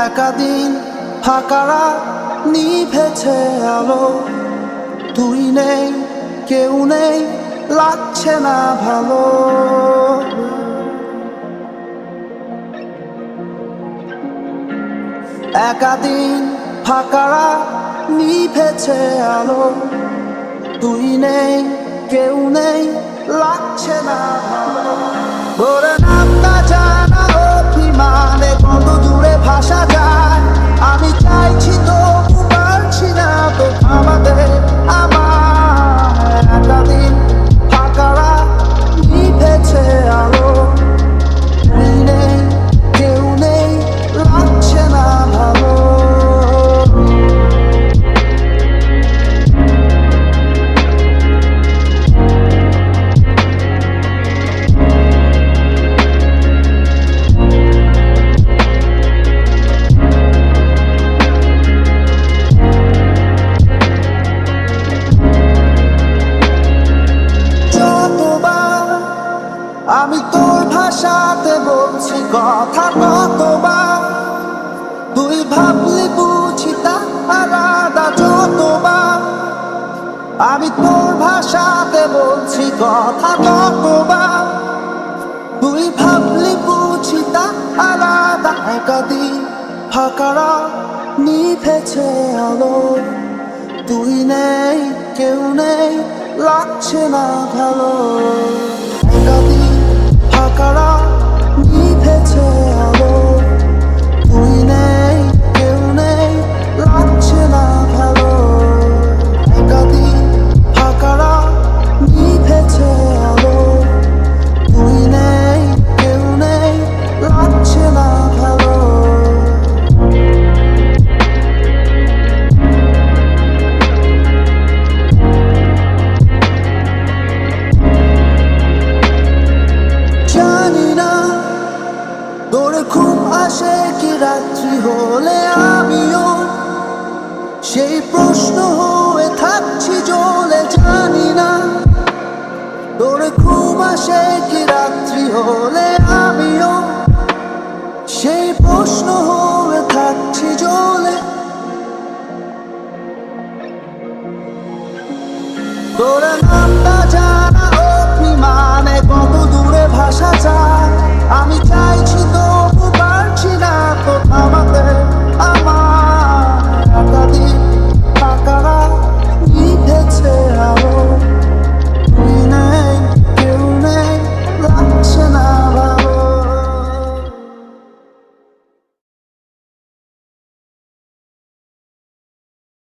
একাদিন ফাঁকারা নিভেছে আলো, তুই নেই কেউ নেই লাগছে না ভালো। একাদিন ফাঁকারা নিভেছে আলো, তুই নেই কেউ নেই লাগছে না ভালো। ধরে নামটা জানা অভিমানে কত দূরে ভাষা যায়, আমি চাইছি তো পারছি না তো থামাতে আমার। একাদিন ফাঁকারা নিভেছে আলো, তুই নেই কেউ নেই লাগছে না ভালো। আমি তোর ভাষাতে বলছি কথা, কতবার তুই ভাবলি বুঝি তা আলাদা। যতবার আমি তোর ভাষাতে বলছি কথা, কতবার তুই ভাবলি বুঝি তা আলাদা। একাদিন ফাঁকারা নিভেছে আলো, তুই নেই কেউ নেই লাগছে না ভালো। একাদিন ফাঁকারা নিভেছে আলো, তুই নেই কেউ নেই লাগছে না ভালো। একাদিন ফাঁকারা নিভেছে আলো, তুই নেই কেউ নেই লাগছে না ভালো। তোর ঘুম আসে কি রাত্রি হলে, আমিও সেই প্রশ্ন হয়ে থাকছি জ্বলে। জানি না তোর ঘুম আসে কি রাত্রি হলে।